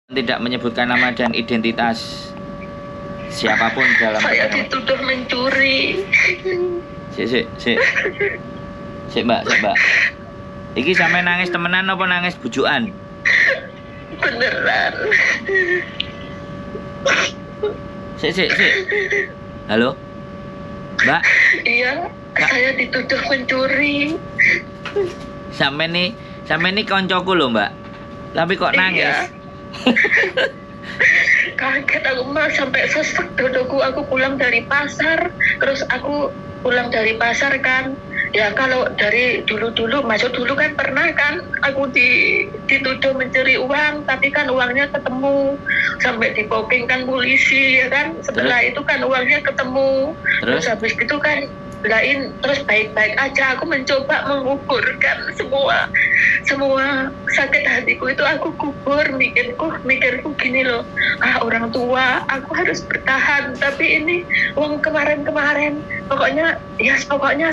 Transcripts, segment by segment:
Tidak menyebutkan nama dan identitas siapapun dalam Saya dituduh mencuri. Sik mbak. Iki sampe nangis temenan apa nangis bujukan? Beneran. Sik. Halo? Mbak? Iya, saya dituduh mencuri. Sampe nih koncoku lho mbak. Tapi kok nangis? Iya. Kaget aku mah sampai sesek dodoku. Aku pulang dari pasar, terus aku pulang dari pasar kan. Ya kalau dari dulu masuk dulu kan pernah kan aku dituduh mencuri uang, tapi kan uangnya ketemu sampai dipoping kan polisi ya kan. Setelah itu kan uangnya ketemu. Terus habis itu kan lain terus baik-baik aja aku mencoba menguburkan semua sakit hatiku itu aku kubur. Mikirku gini loh, orang tua aku harus bertahan, tapi ini uang kemarin pokoknya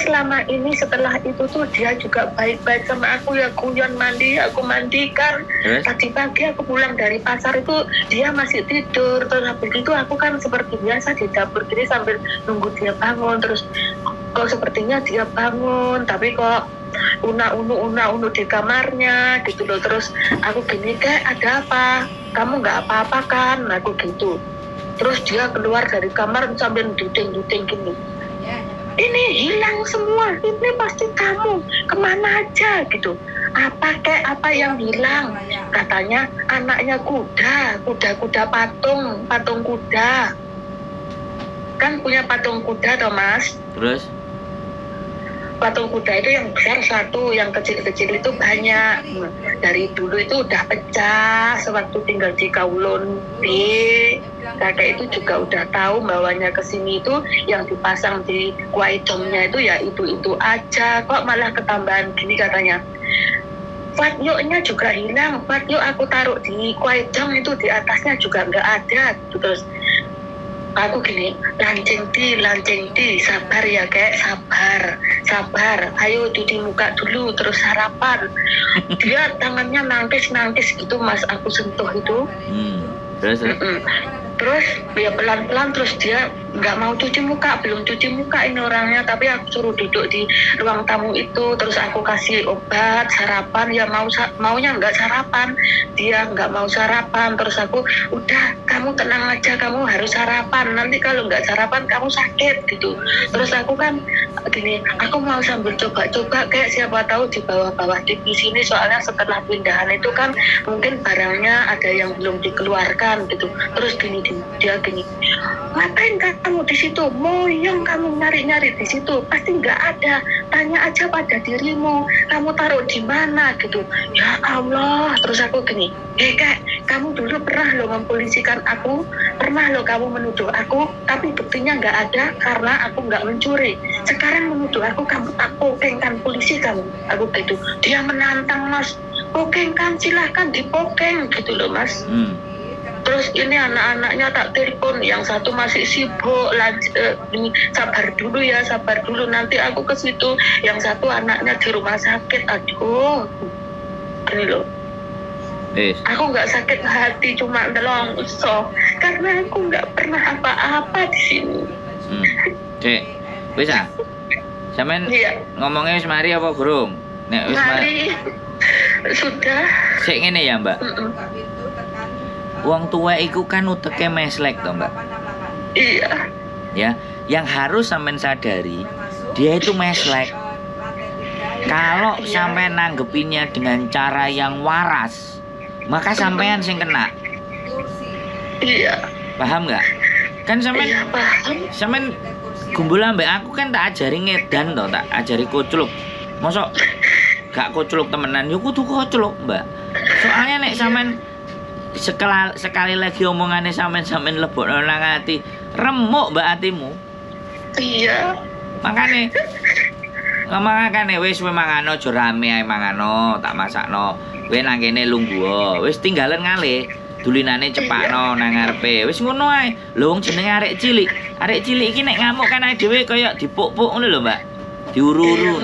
selama ini setelah itu tuh dia juga baik-baik sama aku ya, guyon mandi aku mandikan. Tadi pagi aku pulang dari pasar itu dia masih tidur, terus habis itu aku kan seperti biasa di dapur gini sambil nunggu dia bangun, terus kok sepertinya dia bangun tapi kok una-unu di kamarnya gitu loh. Terus aku gini, kayak ada apa, kamu nggak apa-apa kan, aku gitu. Terus dia keluar dari kamar sambil duding gini, ini hilang semua, ini pasti kamu, kemana aja gitu. Apa yang hilang? Katanya anaknya kuda patung kuda, kan punya patung kuda toh mas. Terus patung kuda itu yang besar satu, yang kecil-kecil itu banyak. Dari dulu itu udah pecah sewaktu tinggal di Kawulon B. Kakek itu juga udah tahu bawanya ke sini itu yang dipasang di kuaidomnya itu ya itu aja, kok malah ketambahan gini katanya. Fatyoknya juga hilang, fatyok aku taruh di kuaidom itu di atasnya juga nggak ada. Terus aku gini, lancing di, sabar ya kayak sabar, ayo cuci muka dulu terus sarapan. Dia tangannya nangkis gitu mas, aku sentuh itu. Terus ya pelan-pelan, terus dia nggak mau belum cuci muka ini orangnya, tapi aku suruh duduk di ruang tamu itu, terus aku kasih obat sarapan, ya maunya nggak sarapan, dia nggak mau sarapan. Terus aku udah, kamu tenang aja, kamu harus sarapan, nanti kalau nggak sarapan kamu sakit gitu. Terus aku kan gini, aku mau sambil coba-coba kayak siapa tahu di bawah-bawah di sini, soalnya setelah pindahan itu kan mungkin barangnya ada yang belum dikeluarkan gitu. Terus dia gini, ngapain kamu di situ? Moyong kamu nyari-nyari di situ, pasti nggak ada. Tanya aja pada dirimu, kamu taruh di mana gitu. Ya Allah. Terus aku gini, kak, kamu dulu pernah lo mempolisikan aku, pernah lo kamu menuduh aku, tapi buktinya nggak ada karena aku nggak mencuri. Sekarang menuduh aku, kamu tak pokeng kan polisi kamu, aku gitu. Dia menantang mas, pokeng kan, silahkan dipokeng gitu loh mas. Terus ini anak-anaknya tak telepon, yang satu masih sibuk, sabar dulu nanti aku ke situ. Yang satu anaknya di rumah sakit, aduh, ini loh. Aku nggak sakit hati, cuma nelongso karena aku nggak pernah apa-apa di sini. Bisa? Sampean ngomongnya wis mari apa gurung? Nek wis mari sudah. Sik ngene ya, Mbak. Wong tua iku kan uteke meslek toh, Mbak. Iya. Ya, yang harus sampean sadari, dia itu meslek. Kalau sampean nanggepinnya dengan cara yang waras, maka sampean sing kena. Iya. Paham nggak? Kan sampean iya, paham. Sampean gumbul ambek aku kan tak ajari ngedan toh, tak ajari kocluk. Mosok gak kocluk temenan, yo kudu kocluk, Mbak. Soalnya nek sampean sekali lagi omongannya sampean lebokno nang ati, remuk mbak atimu. Iya. Makane wis mangano aja rame ae mangano, tak masakno. Kowe nang kene lungguh, wis tinggalan ngalih. Dulinane cepakno nang ngarepe. Wis ngono ae. Lho wong jenenge arek cilik. Arek cilik iki nek ngamuk kan awake dhewe kaya dipuk-puk ngono lho, Mbak. Diuru-uru.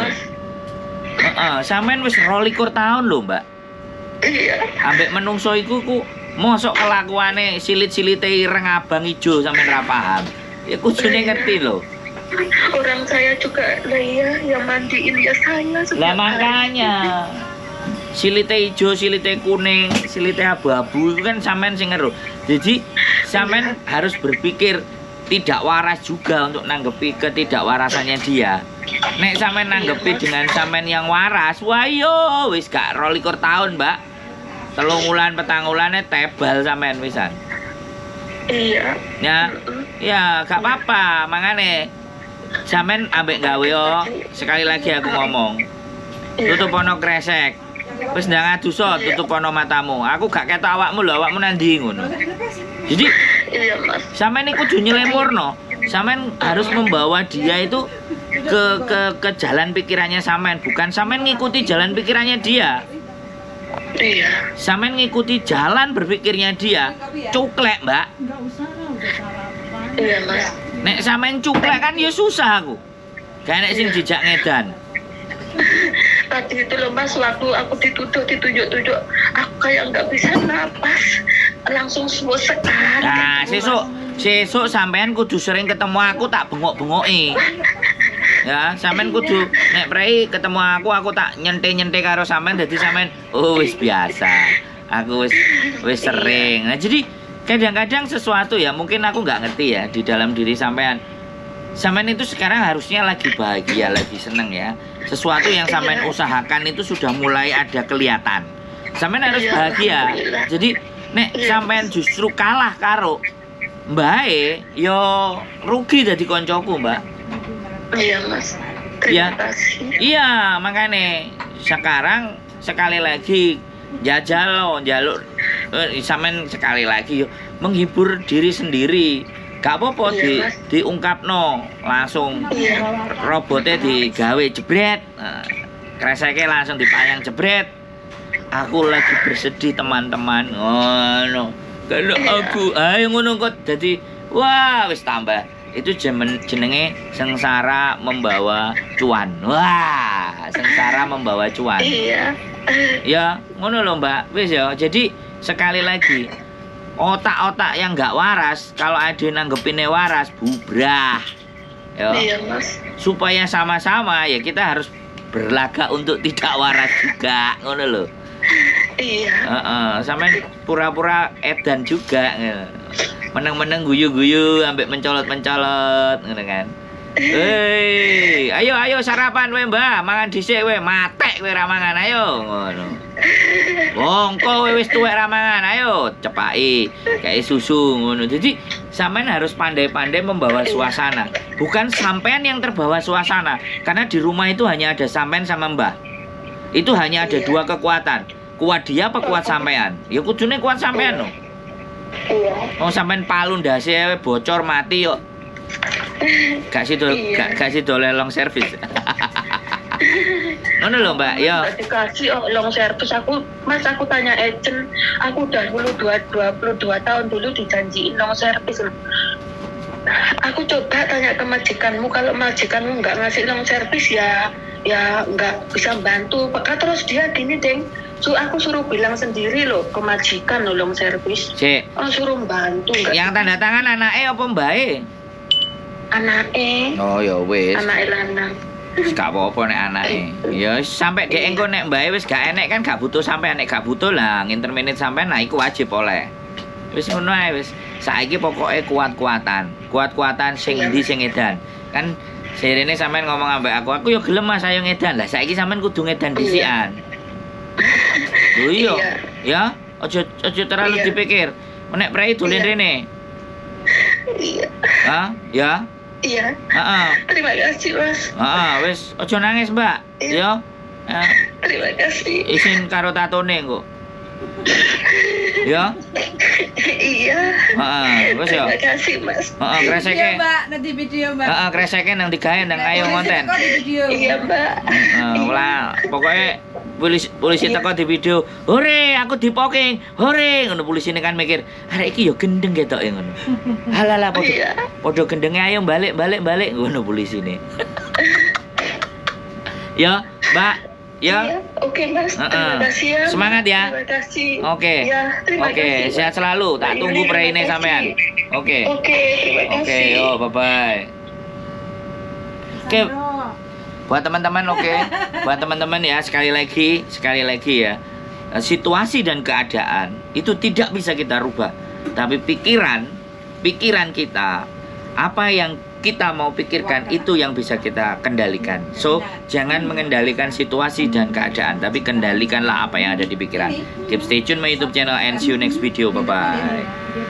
Heeh, sampean wis 22 tahun lho, Mbak. Iya. Ambek menungso iku Mosok kelakuane silit-silite ireng abang ijo sampean ra paham. Ya kudune ngerti lho. Orang saya juga lah ya yang mandiin ya saya setiap Lah hari. makanya silite ijo, silite kuning, silite abu-abu itu kan sampean sing ngeru. Jadi sampean harus berpikir tidak waras juga untuk nanggepi ketidakwarasannya dia. Nek sampean nanggepi dengan sampean yang waras, wah yo wis gak 22 tahun, Mbak. 3 wulan 4 wulane tebal sampean wisan. Iya. Ya, ya gak apa-apa, mangane sampean ambek gawe yo. Sekali lagi aku ngomong. Tutup ono kresek. Wis ndang adu so, tutup ono matamu. Aku gak ketok awakmu lho, awakmu nandi ngono. Jadi Iya mas. sampean iku kudu nyelemurno. Sampean harus membawa dia itu ke jalan pikirannya sampean, bukan sampean ngikuti jalan pikirannya dia. Iya. Sampean ngikuti jalan berpikirnya dia. Cuklek, Mbak. Iya mas. Nek sampean cuklek kan ya susah aku. Kayak nek sing dijak ngedan. Tadi itu loh mas, waktu aku ditunjuk-tunjuk, aku kayak nggak bisa napas, langsung sesek. Nah, sesuk sampean kudu sering ketemu aku tak bengok-bengoki. Ya, sampean kudu nek prei ketemu aku tak nyente-nyente karo sampean dadi sampean oh wis biasa. Aku wis sering. Nah, jadi kadang-kadang sesuatu ya mungkin aku nggak ngerti ya di dalam diri sampean. Sampean itu sekarang harusnya lagi bahagia, lagi seneng ya. Sesuatu yang sampean usahakan itu sudah mulai ada kelihatan. Sampean harus bahagia. Jadi nek sampean justru kalah karo mbae, yo rugi dadi koncoku, Mbak. Iya mas. Ya. Terima kasih. Iya, makanya sekarang sekali lagi jajal lo, jaluk sampean sekali lagi yo menghibur diri sendiri. Gak apa-apa Iya, Mas. diungkapno langsung. Iya. Robotnya digawe jebret. Nah, kreseknya langsung dipayang jebret. Aku lagi bersedih teman-teman. Ngono. Kalau aku ayo ngono kok jadi wah wis tambah. Itu jenenge sengsara membawa cuan. Wah, sengsara membawa cuan. Iya. Ya, ngono lho, Mbak. Wis ya. Jadi sekali lagi otak-otak yang nggak waras, kalau ada nanggepinnya waras, bubrah. Ya. Iya mas. Supaya sama-sama ya kita harus berlaga untuk tidak waras juga, ngono lho. Iya. Sampai pura-pura edan juga. Meneng-meneng guyu-guyu, ambek mencolot-mencolot, ngono kan. Hei, ayo sarapan we, Mbah, mangan dhisik we, matek we ra mangan, ayo ngono. Wongko we wis tuwek ra mangan, ayo cepaki kayak susu ngono. Jadi sampean harus pandai-pandai membawa suasana, bukan sampean yang terbawa suasana. Karena di rumah itu hanya ada sampean sama Mbah. Itu hanya ada dua kekuatan. Kuat dia apa kuat sampean? Ya kudune kuat sampean no. Iya. Oh sampean palu ndase bocor mati kok. Gak sido long service. Ngono lho, Mbak. Ya. Dikasih long service aku tanya agent, aku udah 22 tahun dulu dijanjiin long service. Aku coba tanya ke majikanmu, kalau majikanmu nggak ngasih long service ya nggak bisa bantu. Terus dia gini, Deng. Aku suruh bilang sendiri loh ke majikan loh long service. Cek. Oh, suruh bantu nggak? Yang tanda tangan anake apa mbake? Anake. Oh ya wis. Anake lanang. Wis gak apa-apa nek anake. Ya sampe dhek engko nek mbake wis gak enek kan gak butuh sampean, nek gak butuh lah nginterminate sampean nah iku wajib oleh. Wis ngono ae wis. Saiki pokoke kuat-kuatan. Kuat-kuatan sing endi sing edan. Kan sirene sampean ngomong ambek aku ya gelem Mas ayo ngedan. Lah saiki sampean kudu ngedan dhisikan. Lho iya. Ya, aja terlalu dipikir. Nek prei dolen rene. Iya. Hah? Ya. Iya. Heeh. Terima kasih, Mas. Wis aja nangis, Mbak. Ya. Terima kasih. Isin karo tatone engko. Ya. Iya. Wis ya. Terima kasih, Mas. Kreseke. Iya, Mbak, nanti video, Mbak. Kreseke nang digawe nang ayo konten. Di video. Iya, Mbak. Lah, pokoknya polisi teko di video. Hore, aku dipoking. Hore, ngono polisine kan mikir, arek iki ya gendeng ketoke ngono. Halah padha gendenge ayo balik ngono polisine. Ya, Mbak. Ya. Iya, oke Mas, terima kasih ya. Semangat ya. Terima kasih. Oke. Ya, terima Oke, kasih. sehat selalu. Tak Mbak tunggu Yuli, preine terima sampean. kasih. Oke. Oke, terima Oke, kasih. yo bye bye. Oke. Buat teman-teman oke. Buat teman-teman ya sekali lagi ya. Situasi dan keadaan itu tidak bisa kita rubah. Tapi pikiran kita, apa yang kita mau pikirkan itu yang bisa kita kendalikan. So, jangan mengendalikan situasi dan keadaan, tapi kendalikanlah apa yang ada di pikiran. Keep stay tune my YouTube channel and see you next video. Bye bye.